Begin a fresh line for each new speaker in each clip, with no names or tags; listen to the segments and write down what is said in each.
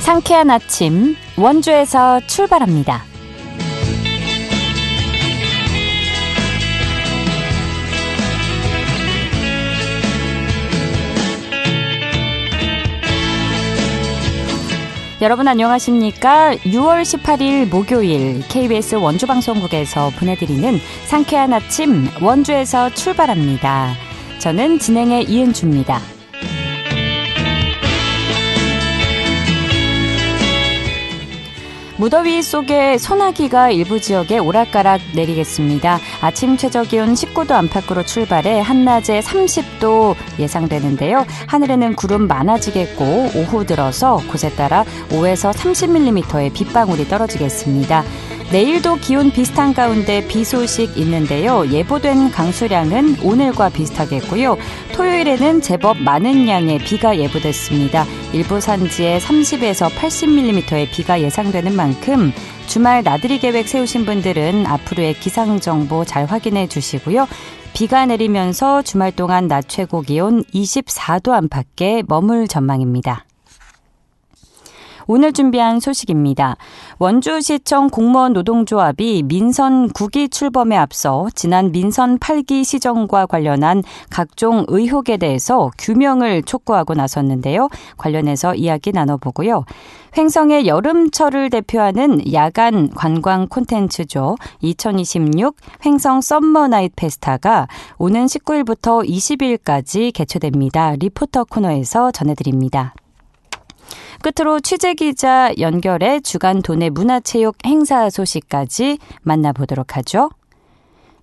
상쾌한 아침 원주에서 출발합니다. 여러분 안녕하십니까? 6월 18일 목요일 KBS 원주방송국에서 보내드리는 상쾌한 아침 원주에서 출발합니다. 저는 진행의 이은주입니다. 무더위 속에 소나기가 일부 지역에 오락가락 내리겠습니다. 아침 최저기온 19도 안팎으로 출발해 한낮에 30도 예상되는데요. 하늘에는 구름 많아지겠고 오후 들어서 곳에 따라 5에서 30mm의 빗방울이 떨어지겠습니다. 내일도 기온 비슷한 가운데 비 소식 있는데요. 예보된 강수량은 오늘과 비슷하겠고요. 토요일에는 제법 많은 양의 비가 예보됐습니다. 일부 산지에 30에서 80mm의 비가 예상되는 만큼 주말 나들이 계획 세우신 분들은 앞으로의 기상정보 잘 확인해 주시고요. 비가 내리면서 주말 동안 낮 최고 기온 24도 안팎에 머물 전망입니다. 오늘 준비한 소식입니다. 원주시청 공무원 노동조합이 민선 9기 출범에 앞서 지난 민선 8기 시정과 관련한 각종 의혹에 대해서 규명을 촉구하고 나섰는데요. 관련해서 이야기 나눠보고요. 횡성의 여름철을 대표하는 야간 관광 콘텐츠죠. 2026 횡성 썸머 나잇 페스타가 오는 19일부터 20일까지 개최됩니다. 리포터 코너에서 전해드립니다. 끝으로 취재기자 연결해 주간 도내 문화체육 행사 소식까지 만나보도록 하죠.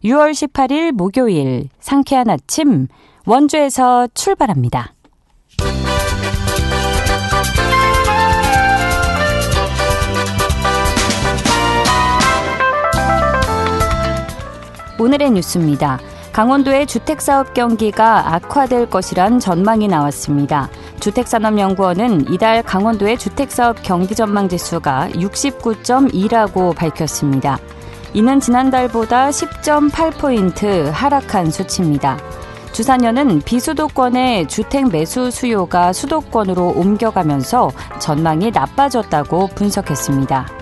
6월 18일 목요일 상쾌한 아침 원주에서 출발합니다. 오늘의 뉴스입니다. 강원도의 주택사업 경기가 악화될 것이란 전망이 나왔습니다. 주택산업연구원은 이달 강원도의 주택사업 경기 전망 지수가 69.2라고 밝혔습니다. 이는 지난달보다 10.8포인트 하락한 수치입니다. 주산연은 비수도권의 주택 매수 수요가 수도권으로 옮겨가면서 전망이 나빠졌다고 분석했습니다.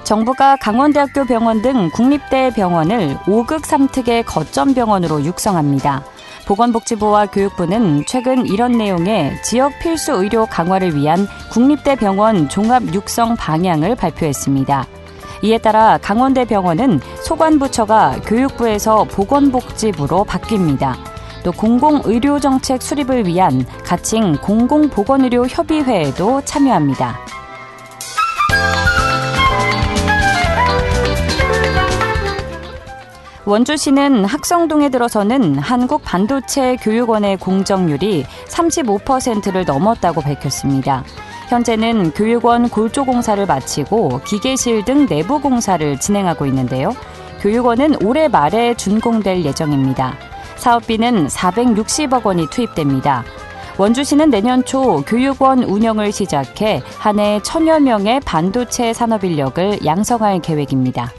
정부가 강원대학교 병원 등 국립대 병원을 5극 3특의 거점 병원으로 육성합니다. 보건복지부와 교육부는 최근 이런 내용의 지역 필수 의료 강화를 위한 국립대 병원 종합 육성 방향을 발표했습니다. 이에 따라 강원대 병원은 소관부처가 교육부에서 보건복지부로 바뀝니다. 또 공공의료정책 수립을 위한 가칭 공공보건의료협의회에도 참여합니다. 원주시는 학성동에 들어서는 한국반도체교육원의 공정률이 35%를 넘었다고 밝혔습니다. 현재는 교육원 골조공사를 마치고 기계실 등 내부 공사를 진행하고 있는데요. 교육원은 올해 말에 준공될 예정입니다. 사업비는 460억 원이 투입됩니다. 원주시는 내년 초 교육원 운영을 시작해 한 해 1000여 명의 반도체 산업인력을 양성할 계획입니다.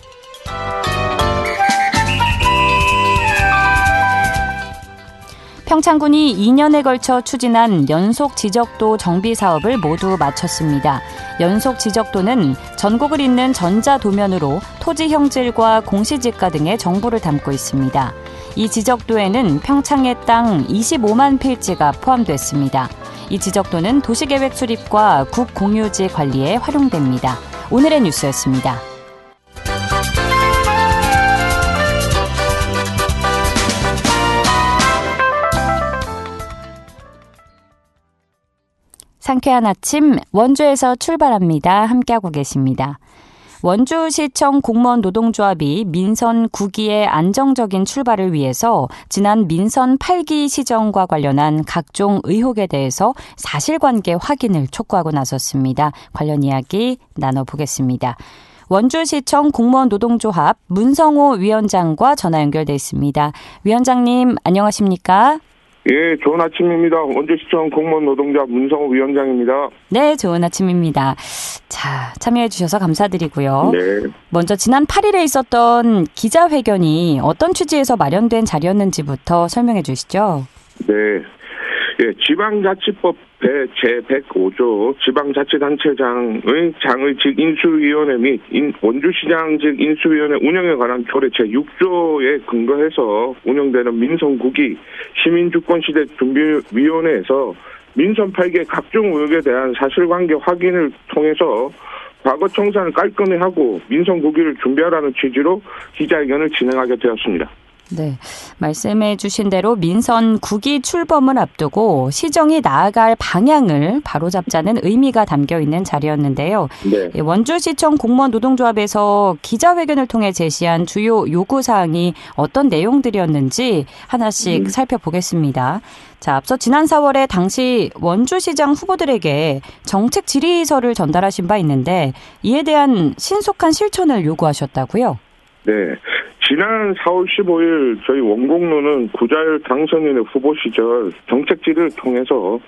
평창군이 2년에 걸쳐 추진한 연속 지적도 정비 사업을 모두 마쳤습니다. 연속 지적도는 전국을 잇는 전자도면으로 토지 형질과 공시지가 등의 정보를 담고 있습니다. 이 지적도에는 평창의 땅 25만 필지가 포함됐습니다. 이 지적도는 도시계획 수립과 국공유지 관리에 활용됩니다. 오늘의 뉴스였습니다. 상쾌한 아침 원주에서 출발합니다. 함께하고 계십니다. 원주시청 공무원 노동조합이 민선 9기의 안정적인 출발을 위해서 지난 민선 8기 시정과 관련한 각종 의혹에 대해서 사실관계 확인을 촉구하고 나섰습니다. 관련 이야기 나눠보겠습니다. 원주시청 공무원 노동조합 문성호 위원장과 전화 연결돼 있습니다. 위원장님 안녕하십니까?
예, 좋은 아침입니다. 원주시청 공무원 노동자 문성호 위원장입니다.
네, 좋은 아침입니다. 자, 참여해 주셔서 감사드리고요.
네.
먼저 지난 8일에 있었던 기자회견이 어떤 취지에서 마련된 자리였는지부터 설명해 주시죠.
네. 예, 지방자치법 제105조 지방자치단체장의 장의직 인수위원회 및 원주시장직 인수위원회 운영에 관한 조례 제6조에 근거해서 운영되는 민선국이 시민주권시대 준비위원회에서 민선 8개 각종 의혹에 대한 사실관계 확인을 통해서 과거 청산을 깔끔히 하고 민선 국위를 준비하라는 취지로 기자회견을 진행하게 되었습니다.
네, 말씀해 주신 대로 민선 9기 출범을 앞두고 시정이 나아갈 방향을 바로잡자는 의미가 담겨 있는 자리였는데요.
네.
원주시청 공무원 노동조합에서 기자회견을 통해 제시한 주요 요구사항이 어떤 내용들이었는지 하나씩 살펴보겠습니다. 자, 앞서 지난 4월에 당시 원주시장 후보들에게 정책 질의서를 전달하신 바 있는데 이에 대한 신속한 실천을 요구하셨다고요?
네. 지난 4월 15일 저희 원공로는 구자율 당선인의 후보 시절 정책 질의를 통해서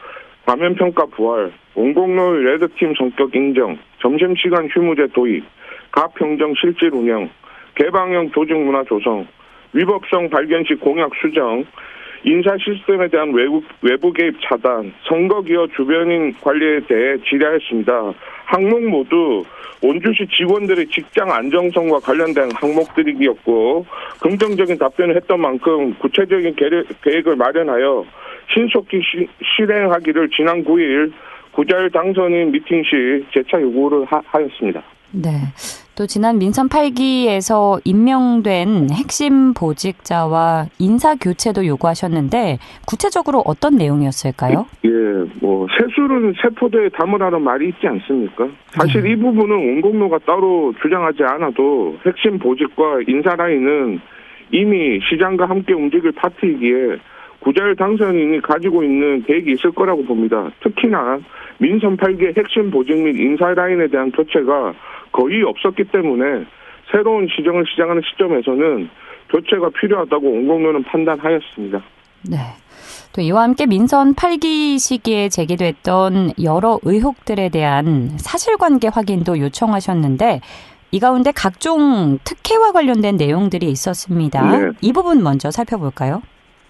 과면평가 부활, 원공로의 레드팀 성격 인정, 점심시간 휴무제 도입, 가평정 실질 운영, 개방형 조직 문화 조성, 위법성 발견 시 공약 수정, 인사 시스템에 대한 외부 개입 차단, 선거기여 주변인 관리에 대해 질의하였습니다. 항목 모두 원주시 직원들의 직장 안정성과 관련된 항목들이었고 긍정적인 답변을 했던 만큼 구체적인 계획을 마련하여 신속히 실행하기를 지난 9일 구자율 당선인 미팅 시 재차 요구를 하였습니다.
네. 또 지난 민선 8기에서 임명된 핵심 보직자와 인사 교체도 요구하셨는데 구체적으로 어떤 내용이었을까요?
예, 세술은 세포대에 담으라는 말이 있지 않습니까? 사실 이 부분은 원공로가 따로 주장하지 않아도 핵심 보직과 인사 라인은 이미 시장과 함께 움직일 파트이기에 구자율 당선인이 가지고 있는 계획이 있을 거라고 봅니다. 특히나 민선 8기 핵심 보직 및 인사 라인에 대한 교체가 거의 없었기 때문에 새로운 시정을 시작하는 시점에서는 교체가 필요하다고 원공로는 판단하였습니다.
네. 또 이와 함께 민선 8기 시기에 제기됐던 여러 의혹들에 대한 사실관계 확인도 요청하셨는데 이 가운데 각종 특혜와 관련된 내용들이 있었습니다. 네. 이 부분 먼저 살펴볼까요?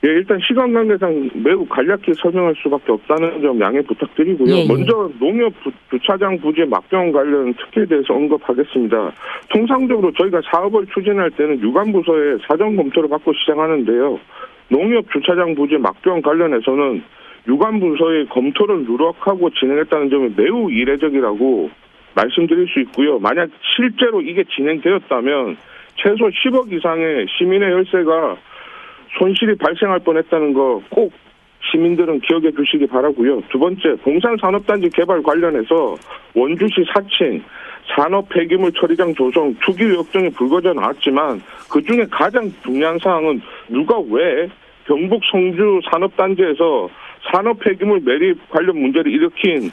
예, 일단 시간 관계상 매우 간략히 설명할 수밖에 없다는 점 양해 부탁드리고요.
예.
먼저 농협 주차장 부지 막병 관련 특혜에 대해서 언급하겠습니다. 통상적으로 저희가 사업을 추진할 때는 유관부서에 사전 검토를 받고 시작하는데요. 농협 주차장 부지 막병 관련해서는 유관부서의 검토를 누락하고 진행했다는 점이 매우 이례적이라고 말씀드릴 수 있고요. 만약 실제로 이게 진행되었다면 최소 10억 이상의 시민의 혈세가 손실이 발생할 뻔했다는 거 꼭 시민들은 기억해 주시기 바라고요. 두 번째, 봉산산업단지 개발 관련해서 원주시 사칭, 산업 폐기물 처리장 조성, 투기 의혹 등이 불거져 나왔지만 그중에 가장 중요한 사항은 누가 왜 경북 성주 산업단지에서 산업 폐기물 매립 관련 문제를 일으킨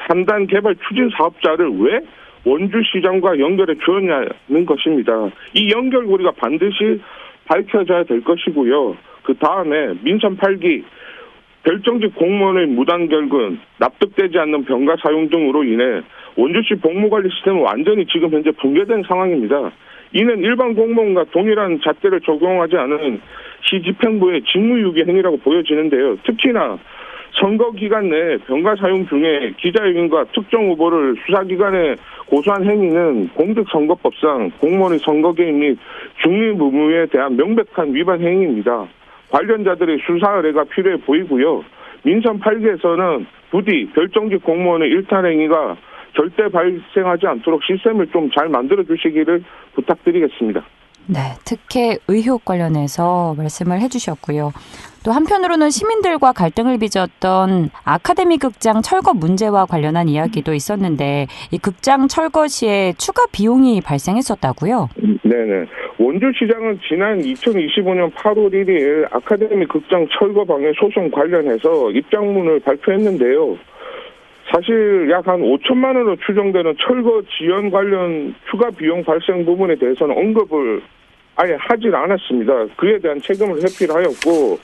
3단 개발 추진 사업자를 왜 원주시장과 연결해 주었냐는 것입니다. 이 연결고리가 반드시 밝혀져야 될 것이고요. 그 다음에 민선 8기 결정직 공무원의 무단 결근, 납득되지 않는 병가 사용 등으로 인해 원주시 복무관리 시스템은 완전히 지금 현재 붕괴된 상황입니다. 이는 일반 공무원과 동일한 잣대를 적용하지 않은 시 집행부의 직무유기 행위라고 보여지는데요. 특히나 선거 기간 내에 병가 사용 중에 기자회견과 특정 후보를 수사기관에 고소한 행위는 공직선거법상 공무원의 선거 개입 및 중립 의무에 대한 명백한 위반 행위입니다. 관련자들의 수사 의뢰가 필요해 보이고요. 민선 8기에서는 부디 결정직 공무원의 일탈 행위가 절대 발생하지 않도록 시스템을 좀 잘 만들어 주시기를 부탁드리겠습니다.
네, 특혜 의혹 관련해서 말씀을 해주셨고요. 또 한편으로는 시민들과 갈등을 빚었던 아카데미 극장 철거 문제와 관련한 이야기도 있었는데 이 극장 철거 시에 추가 비용이 발생했었다고요? 네네.
원주시장은 지난 2025년 8월 1일 아카데미 극장 철거 방해 소송 관련해서 입장문을 발표했는데요. 사실 약 한 5천만 원으로 추정되는 철거 지연 관련 추가 비용 발생 부분에 대해서는 언급을 아예 하질 않았습니다. 그에 대한 책임을 회피를 하였고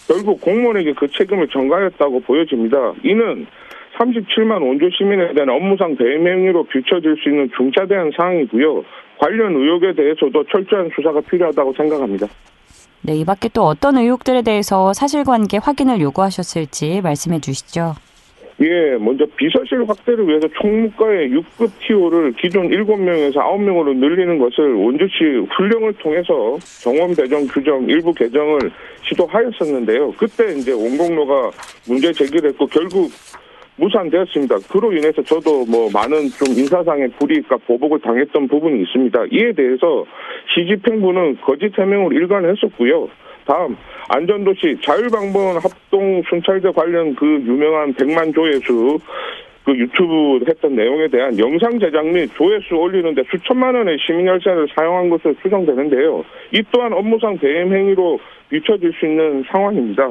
결국 공무원에게 그 책임을 전가했다고 보여집니다. 이는 37만 원주 시민에 대한 업무상 배임 행위로 비춰질 수 있는 중차대한 사항이고요. 관련 의혹에 대해서도 철저한 수사가 필요하다고 생각합니다.
네, 이 밖에 또 어떤 의혹들에 대해서 사실관계 확인을 요구하셨을지 말씀해 주시죠.
예, 먼저 비서실 확대를 위해서 총무과의 6급 TO를 기존 7명에서 9명으로 늘리는 것을 원주시 훈령을 통해서 정원 배정 규정 일부 개정을 시도하였었는데요. 그때 이제 원공로가 문제 제기를 했고 결국 무산되었습니다. 그로 인해서 저도 많은 좀 인사상의 불이익과 보복을 당했던 부분이 있습니다. 이에 대해서 시집행부는 거짓 해명으로 일관을 했었고요. 다음 안전도시 자율방문 합동 순찰대 관련 그 유명한 100만 조회수 그 유튜브 했던 내용에 대한 영상 제작 및 조회수 올리는데 수천만 원의 시민열차를 사용한 것으로 추정되는데요. 이 또한 업무상 배임 행위로 비춰질 수 있는 상황입니다.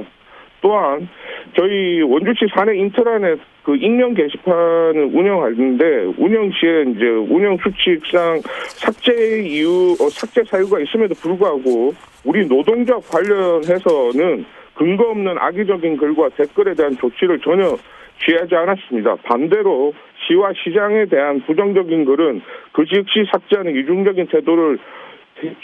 또한 저희 원주시 사내 인트라넷 그 익명 게시판을 운영하는데 운영 시에 이제 운영 수칙상 삭제 사유가 있음에도 불구하고 우리 노동조합 관련해서는 근거 없는 악의적인 글과 댓글에 대한 조치를 전혀 취하지 않았습니다. 반대로 시와 시장에 대한 부정적인 글은 그 즉시 삭제하는 이중적인 태도를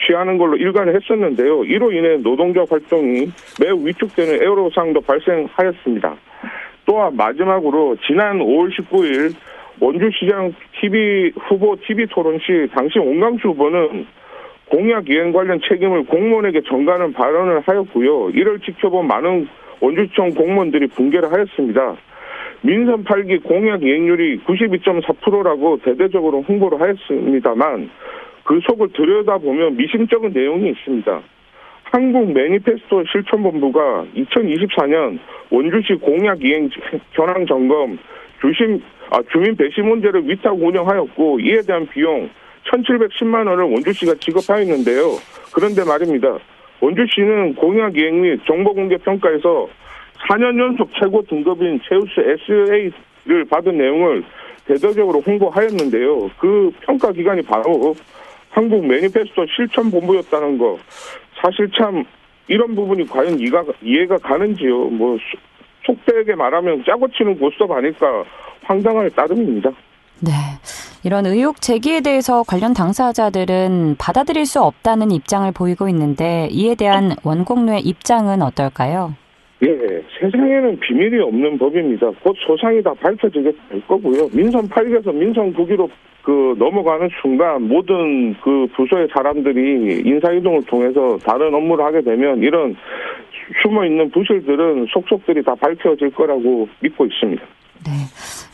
취하는 걸로 일관을 했었는데요. 이로 인해 노동조합 활동이 매우 위축되는 애로사항도 발생하였습니다. 또한 마지막으로 지난 5월 19일 원주시장 후보 TV 토론 시 당시 온강수 후보는 공약 이행 관련 책임을 공무원에게 전가하는 발언을 하였고요. 이를 지켜본 많은 원주시청 공무원들이 붕괴를 하였습니다. 민선 8기 공약 이행률이 92.4%라고 대대적으로 홍보를 하였습니다만 그 속을 들여다보면 미심쩍은 내용이 있습니다. 한국 매니페스토 실천본부가 2024년 원주시 공약 이행 현황 점검 주민 배시 문제를 위탁 운영하였고 이에 대한 비용 1,710만 원을 원주시가 지급하였는데요. 그런데 말입니다. 원주시는 공약 이행 및 정보 공개 평가에서 4년 연속 최고 등급인 최우수 SA를 받은 내용을 대대적으로 홍보하였는데요. 그 평가 기관이 바로 한국 매니페스토 실천본부였다는 거. 사실 참 이런 부분이 과연 이해가 가는지요. 속되게 말하면 짜고 치는 고스톱 아닐까 황당할 따름입니다.
네, 이런 의혹 제기에 대해서 관련 당사자들은 받아들일 수 없다는 입장을 보이고 있는데 이에 대한 원공로의 입장은 어떨까요?
예, 세상에는 비밀이 없는 법입니다. 곧 소상이 다 밝혀지게 될 거고요. 민선 8기에서 민선 9기로 넘어가는 순간 모든 그 부서의 사람들이 인사이동을 통해서 다른 업무를 하게 되면 이런 숨어있는 부실들은 속속들이 다 밝혀질 거라고 믿고 있습니다.
네.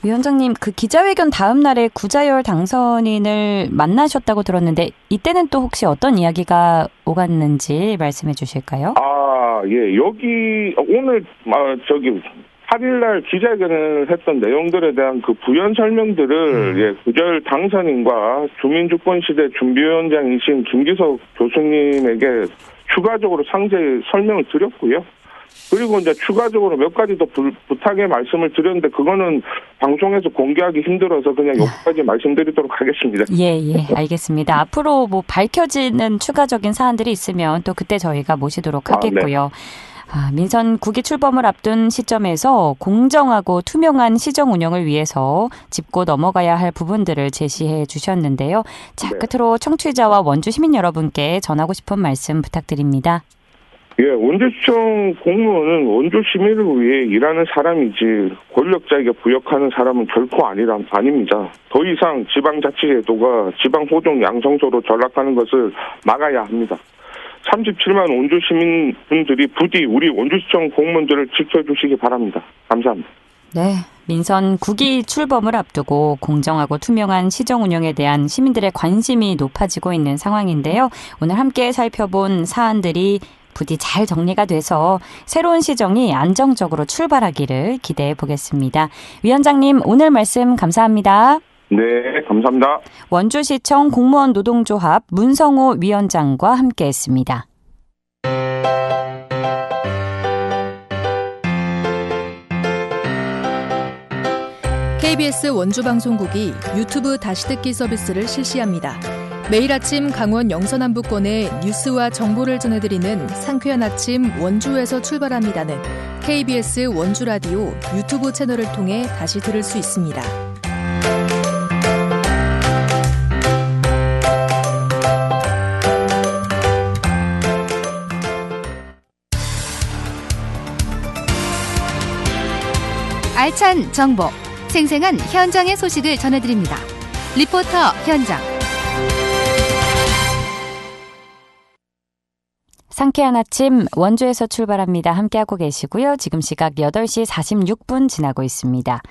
위원장님, 그 기자회견 다음 날에 구자열 당선인을 만나셨다고 들었는데 이때는 또 혹시 어떤 이야기가 오갔는지 말씀해 주실까요?
예. 여기 오늘 8일날 기자회견을 했던 내용들에 대한 그 부연 설명들을 구자열 당선인과 주민주권시대 준비위원장이신 김기석 교수님에게 추가적으로 상세히 설명을 드렸고요. 그리고 이제 추가적으로 몇 가지 더 부탁의 말씀을 드렸는데 그거는 방송에서 공개하기 힘들어서 그냥 여기까지 말씀드리도록 하겠습니다.
예, 알겠습니다. 앞으로 밝혀지는 추가적인 사안들이 있으면 또 그때 저희가 모시도록 하겠고요. 네. 민선 9기 출범을 앞둔 시점에서 공정하고 투명한 시정 운영을 위해서 짚고 넘어가야 할 부분들을 제시해 주셨는데요. 자, 끝으로 청취자와 원주 시민 여러분께 전하고 싶은 말씀 부탁드립니다.
예, 원주시청 공무원은 원주 시민을 위해 일하는 사람이지 권력자에게 부역하는 사람은 결코 아닙니다. 더 이상 지방자치제도가 지방호종 양성소로 전락하는 것을 막아야 합니다. 37만 원주 시민분들이 부디 우리 원주시청 공무원들을 지켜주시기 바랍니다. 감사합니다.
네, 민선 9기 출범을 앞두고 공정하고 투명한 시정 운영에 대한 시민들의 관심이 높아지고 있는 상황인데요. 오늘 함께 살펴본 사안들이 부디 잘 정리가 돼서 새로운 시정이 안정적으로 출발하기를 기대해 보겠습니다. 위원장님, 오늘 말씀 감사합니다.
네, 감사합니다.
원주시청 공무원 노동조합 문성호 위원장과 함께했습니다.
KBS 원주방송국이 유튜브 다시 듣기 서비스를 실시합니다. 매일 아침 강원 영서남부권의 뉴스와 정보를 전해드리는 상쾌한 아침 원주에서 출발합니다는 KBS 원주라디오 유튜브 채널을 통해 다시 들을 수 있습니다.
알찬 정보, 생생한 현장의 소식을 전해드립니다. 리포터 현장.
상쾌한 아침 원주에서 출발합니다. 함께하고 계시고요. 지금 시각 8시 46분 지나고 있습니다.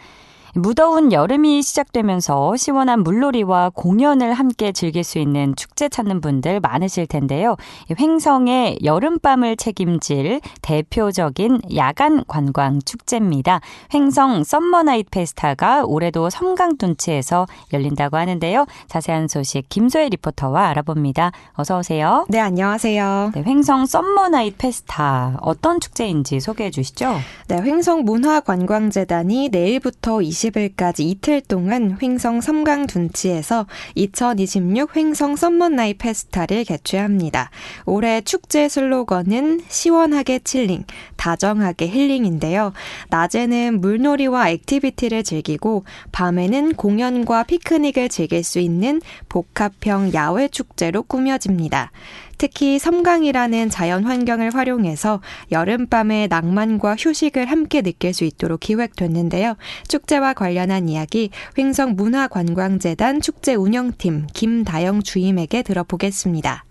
무더운 여름이 시작되면서 시원한 물놀이와 공연을 함께 즐길 수 있는 축제 찾는 분들 많으실 텐데요. 횡성의 여름밤을 책임질 대표적인 야간 관광 축제입니다. 횡성 썸머나잇 페스타가 올해도 섬강둔치에서 열린다고 하는데요. 자세한 소식 김소혜 리포터와 알아봅니다. 어서 오세요.
네, 안녕하세요.
네, 횡성 썸머나잇 페스타 어떤 축제인지 소개해 주시죠.
네, 횡성문화관광재단이 내일부터 20일까지 이틀 동안 횡성 섬강둔치에서 2026 횡성 썸머나잇 페스타를 개최합니다. 올해 축제 슬로건은 시원하게 칠링, 다정하게 힐링인데요. 낮에는 물놀이와 액티비티를 즐기고 밤에는 공연과 피크닉을 즐길 수 있는 복합형 야외 축제로 꾸며집니다. 특히 섬강이라는 자연 환경을 활용해서 여름밤의 낭만과 휴식을 함께 느낄 수 있도록 기획됐는데요. 축제와 관련한 이야기 횡성문화관광재단 축제 운영팀 김다영 주임에게 들어보겠습니다.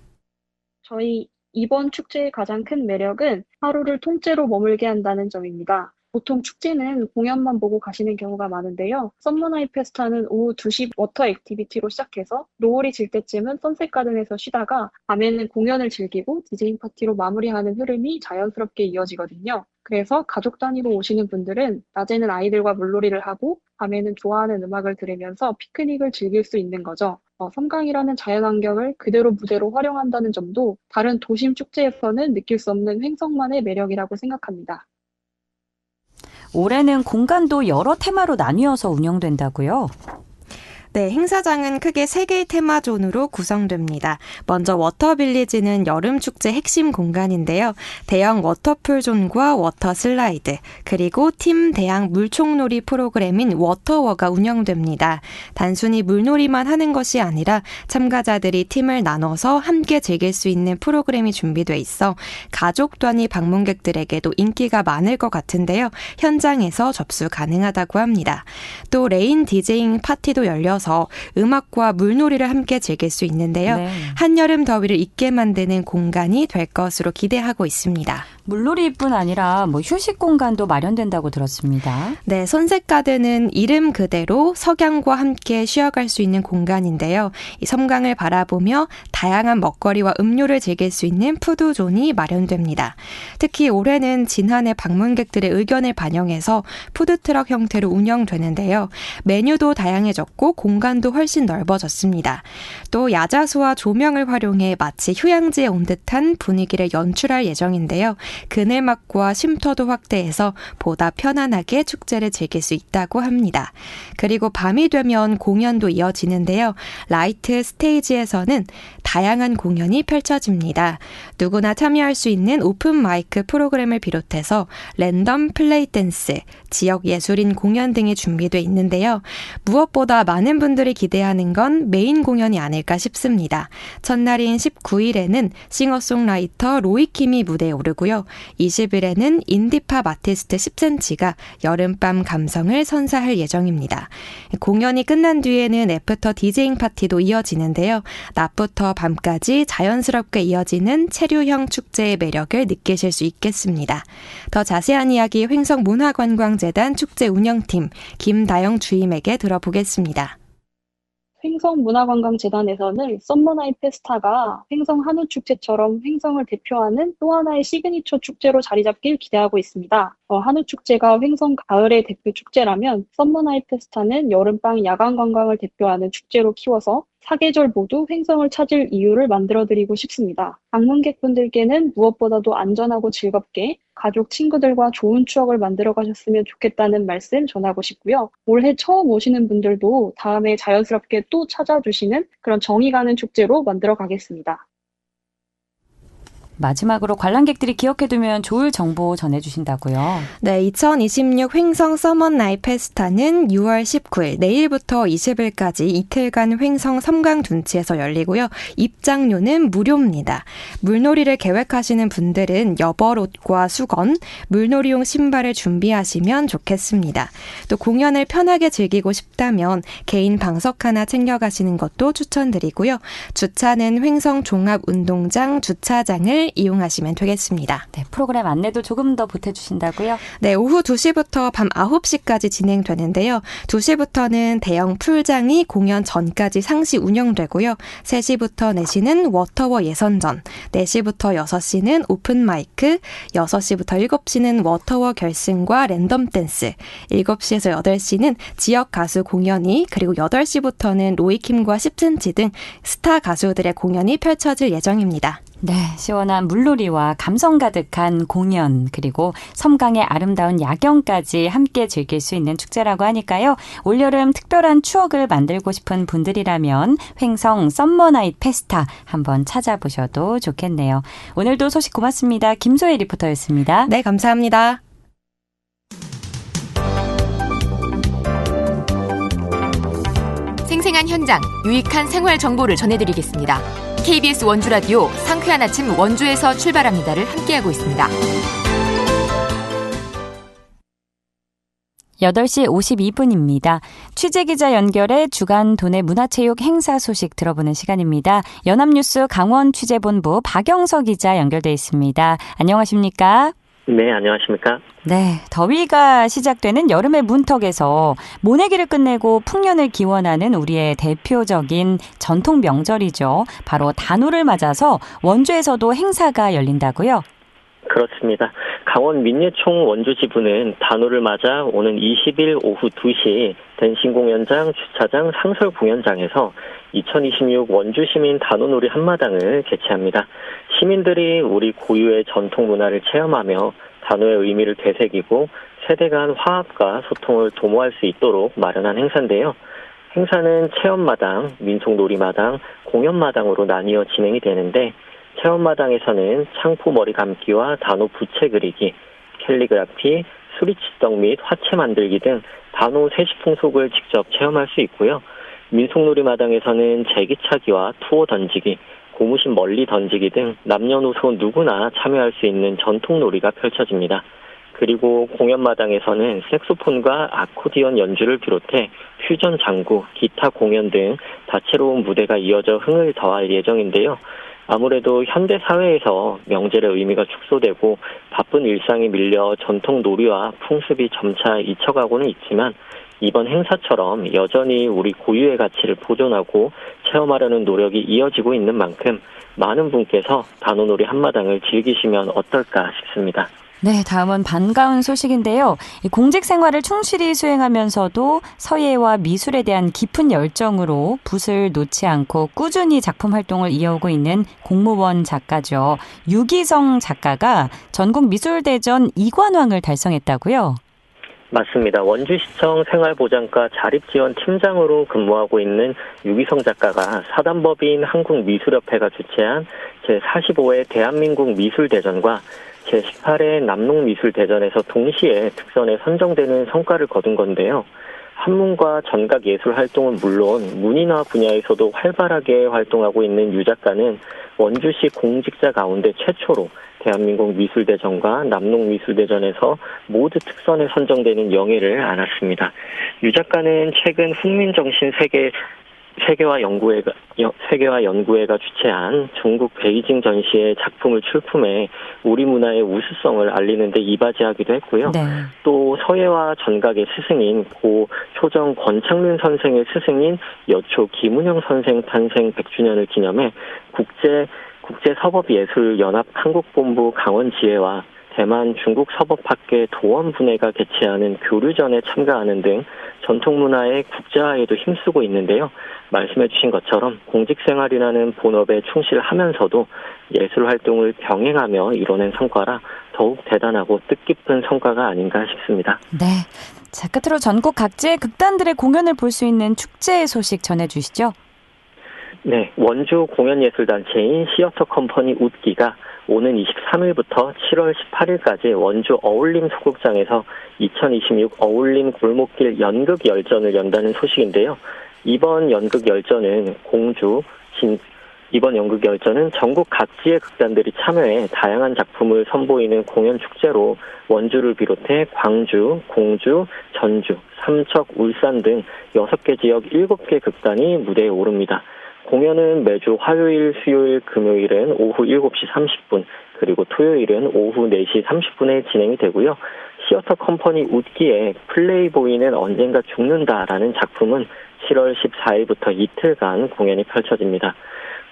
저희 이번 축제의 가장 큰 매력은 하루를 통째로 머물게 한다는 점입니다. 보통 축제는 공연만 보고 가시는 경우가 많은데요. 썸머나잇 페스타는 오후 2시 워터 액티비티로 시작해서 노을이 질 때쯤은 선셋 가든에서 쉬다가 밤에는 공연을 즐기고 디제잉 파티로 마무리하는 흐름이 자연스럽게 이어지거든요. 그래서 가족 단위로 오시는 분들은 낮에는 아이들과 물놀이를 하고 밤에는 좋아하는 음악을 들으면서 피크닉을 즐길 수 있는 거죠. 섬강이라는 자연환경을 그대로 무대로 활용한다는 점도 다른 도심 축제에서는 느낄 수 없는 횡성만의 매력이라고 생각합니다.
올해는 공간도 여러 테마로 나뉘어서 운영된다고요?
네, 행사장은 크게 3개의 테마존으로 구성됩니다. 먼저 워터빌리지는 여름축제 핵심 공간인데요. 대형 워터풀존과 워터슬라이드, 그리고 팀 대항 물총놀이 프로그램인 워터워가 운영됩니다. 단순히 물놀이만 하는 것이 아니라 참가자들이 팀을 나눠서 함께 즐길 수 있는 프로그램이 준비돼 있어 가족 단위 방문객들에게도 인기가 많을 것 같은데요. 현장에서 접수 가능하다고 합니다. 또 레인 디제잉 파티도 열려서 음악과 물놀이를 함께 즐길 수 있는데요.
네.
한여름 더위를 잊게 만드는 공간이 될 것으로 기대하고 있습니다.
물놀이뿐 아니라 휴식 공간도 마련된다고 들었습니다.
네, 선셋 가든은 이름 그대로 석양과 함께 쉬어갈 수 있는 공간인데요. 이 섬강을 바라보며 다양한 먹거리와 음료를 즐길 수 있는 푸드존이 마련됩니다. 특히 올해는 지난해 방문객들의 의견을 반영해서 푸드트럭 형태로 운영되는데요. 메뉴도 다양해졌고 공간도 훨씬 넓어졌습니다. 또 야자수와 조명을 활용해 마치 휴양지에 온 듯한 분위기를 연출할 예정인데요. 그늘막과 쉼터도 확대해서 보다 편안하게 축제를 즐길 수 있다고 합니다. 그리고 밤이 되면 공연도 이어지는데요. 라이트 스테이지에서는 다양한 공연이 펼쳐집니다. 누구나 참여할 수 있는 오픈 마이크 프로그램을 비롯해서 랜덤 플레이 댄스, 지역 예술인 공연 등이 준비돼 있는데요. 무엇보다 많은 분들이 기대하는 건 메인 공연이 아닐까 싶습니다. 첫날인 19일에는 싱어송라이터 로이킴이 무대에 오르고요. 20일에는 인디팝 아티스트 10cm가 여름밤 감성을 선사할 예정입니다. 공연이 끝난 뒤에는 애프터 디제잉 파티도 이어지는데요. 낮부터 밤까지 자연스럽게 이어지는 체류형 축제의 매력을 느끼실 수 있겠습니다. 더 자세한 이야기 횡성문화관광재단 축제 운영팀 김다영 주임에게 들어보겠습니다.
횡성문화관광재단에서는 썸머나잇 페스타가 횡성 한우축제처럼 횡성을 대표하는 또 하나의 시그니처 축제로 자리 잡길 기대하고 있습니다. 한우축제가 횡성 가을의 대표 축제라면 썸머나잇 페스타는 여름방 야간 관광을 대표하는 축제로 키워서 사계절 모두 횡성을 찾을 이유를 만들어드리고 싶습니다. 방문객분들께는 무엇보다도 안전하고 즐겁게 가족, 친구들과 좋은 추억을 만들어 가셨으면 좋겠다는 말씀 전하고 싶고요. 올해 처음 오시는 분들도 다음에 자연스럽게 또 찾아주시는 그런 정이 가는 축제로 만들어 가겠습니다.
마지막으로 관람객들이 기억해두면 좋을 정보 전해주신다고요.
네, 2026 횡성 서머나잇 페스타는 6월 19일 내일부터 20일까지 이틀간 횡성 섬광둔치에서 열리고요. 입장료는 무료입니다. 물놀이를 계획하시는 분들은 여벌옷과 수건, 물놀이용 신발을 준비하시면 좋겠습니다. 또 공연을 편하게 즐기고 싶다면 개인 방석 하나 챙겨가시는 것도 추천드리고요. 주차는 횡성 종합운동장 주차장을 이용하시면 되겠습니다.
네, 프로그램 안내도 조금 더 보태주신다고요?
네, 오후 2시부터 밤 9시까지 진행되는데요. 2시부터는 대형 풀장이 공연 전까지 상시 운영되고요. 3시부터 4시는 워터워 예선전, 4시부터 6시는 오픈마이크, 6시부터 7시는 워터워 결승과 랜덤 댄스, 7시에서 8시는 지역 가수 공연이, 그리고 8시부터는 로이킴과 10cm 등 스타 가수들의 공연이 펼쳐질 예정입니다.
네, 시원한 물놀이와 감성 가득한 공연, 그리고 섬광의 아름다운 야경까지 함께 즐길 수 있는 축제라고 하니까요. 올여름 특별한 추억을 만들고 싶은 분들이라면 횡성 썸머나잇 페스타 한번 찾아보셔도 좋겠네요. 오늘도 소식 고맙습니다. 김소혜 리포터였습니다.
네, 감사합니다.
생생한 현장, 유익한 생활 정보를 전해드리겠습니다. KBS 원주라디오 상쾌한 아침 원주에서 출발합니다를 함께하고 있습니다.
8시 52분입니다. 취재기자 연결해 주간 도내 문화체육 행사 소식 들어보는 시간입니다. 연합뉴스 강원 취재본부 박영석 기자 연결돼 있습니다. 안녕하십니까?
네, 안녕하십니까?
네, 더위가 시작되는 여름의 문턱에서 모내기를 끝내고 풍년을 기원하는 우리의 대표적인 전통 명절이죠. 바로 단오를 맞아서 원주에서도 행사가 열린다고요?
그렇습니다. 강원 민예총 원주지부는 단오를 맞아 오는 20일 오후 2시 댄싱공연장, 주차장, 상설공연장에서 2026 원주시민 단오놀이 한마당을 개최합니다. 시민들이 우리 고유의 전통 문화를 체험하며 단오의 의미를 되새기고 세대 간 화합과 소통을 도모할 수 있도록 마련한 행사인데요. 행사는 체험마당, 민속놀이마당, 공연마당으로 나뉘어 진행이 되는데 체험마당에서는 창포 머리 감기와 단오 부채 그리기, 캘리그라피, 수리치떡 및 화채 만들기 등 단오 세시풍속을 직접 체험할 수 있고요. 민속놀이마당에서는 제기차기와 투어 던지기, 고무신 멀리 던지기 등 남녀노소 누구나 참여할 수 있는 전통놀이가 펼쳐집니다. 그리고 공연마당에서는 색소폰과 아코디언 연주를 비롯해 퓨전 장구, 기타 공연 등 다채로운 무대가 이어져 흥을 더할 예정인데요. 아무래도 현대 사회에서 명절의 의미가 축소되고 바쁜 일상이 밀려 전통 놀이와 풍습이 점차 잊혀가고는 있지만 이번 행사처럼 여전히 우리 고유의 가치를 보존하고 체험하려는 노력이 이어지고 있는 만큼 많은 분께서 단오놀이 한마당을 즐기시면 어떨까 싶습니다.
네, 다음은 반가운 소식인데요. 공직 생활을 충실히 수행하면서도 서예와 미술에 대한 깊은 열정으로 붓을 놓지 않고 꾸준히 작품 활동을 이어오고 있는 공무원 작가죠. 유기성 작가가 전국 미술대전 2관왕을 달성했다고요?
맞습니다. 원주시청 생활보장과 자립지원팀장으로 근무하고 있는 유기성 작가가 사단법인 한국미술협회가 주최한 제45회 대한민국 미술대전과 제18회 남농미술대전에서 동시에 특선에 선정되는 성과를 거둔 건데요. 한문과 전각예술 활동은 물론 문인화 분야에서도 활발하게 활동하고 있는 유 작가는 원주시 공직자 가운데 최초로 대한민국 미술대전과 남농미술대전에서 모두 특선에 선정되는 영예를 안았습니다. 유 작가는 최근 훈민정신 세계화 연구회가 주최한 중국 베이징 전시회 작품을 출품해 우리 문화의 우수성을 알리는 데 이바지하기도 했고요.
네. 또
서예와 전각의 스승인 고 초정 권창륜 선생의 스승인 여초 김은영 선생 탄생 100주년을 기념해 국제서법예술연합 한국본부 강원지회와 대만 중국서법학회 도원분회가 개최하는 교류전에 참가하는 등 전통문화의 국제화에도 힘쓰고 있는데요. 말씀해 주신 것처럼 공직생활이라는 본업에 충실하면서도 예술활동을 병행하며 이뤄낸 성과라 더욱 대단하고 뜻깊은 성과가 아닌가 싶습니다.
네. 자, 끝으로 전국 각지의 극단들의 공연을 볼 수 있는 축제의 소식 전해주시죠.
네, 원주 공연예술단체인 시어터 컴퍼니 웃기가 오는 23일부터 7월 18일까지 원주 어울림 소극장에서 2026 어울림 골목길 연극 열전을 연다는 소식인데요. 이번 연극 열전은 전국 각지의 극단들이 참여해 다양한 작품을 선보이는 공연 축제로 원주를 비롯해 광주, 공주, 전주, 삼척, 울산 등 6개 지역 7개 극단이 무대에 오릅니다. 공연은 매주 화요일, 수요일, 금요일은 오후 7시 30분, 그리고 토요일은 오후 4시 30분에 진행이 되고요. 시어터 컴퍼니 웃기에 플레이보이는 언젠가 죽는다라는 작품은 7월 14일부터 이틀간 공연이 펼쳐집니다.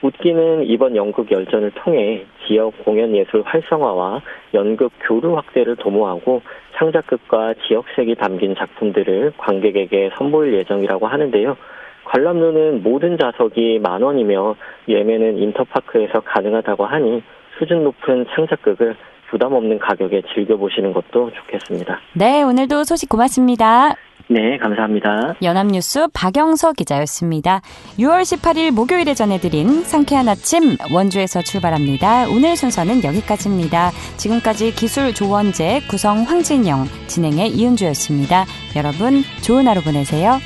웃기는 이번 연극 열전을 통해 지역 공연 예술 활성화와 연극 교류 확대를 도모하고 창작극과 지역색이 담긴 작품들을 관객에게 선보일 예정이라고 하는데요. 관람료는 모든 좌석이 10,000원이며 예매는 인터파크에서 가능하다고 하니 수준 높은 창작극을 부담 없는 가격에 즐겨보시는 것도 좋겠습니다.
네, 오늘도 소식 고맙습니다.
네, 감사합니다.
연합뉴스 박영서 기자였습니다. 6월 18일 목요일에 전해드린 상쾌한 아침 원주에서 출발합니다. 오늘 순서는 여기까지입니다. 지금까지 기술 조원재, 구성 황진영, 진행의 이은주였습니다. 여러분 좋은 하루 보내세요.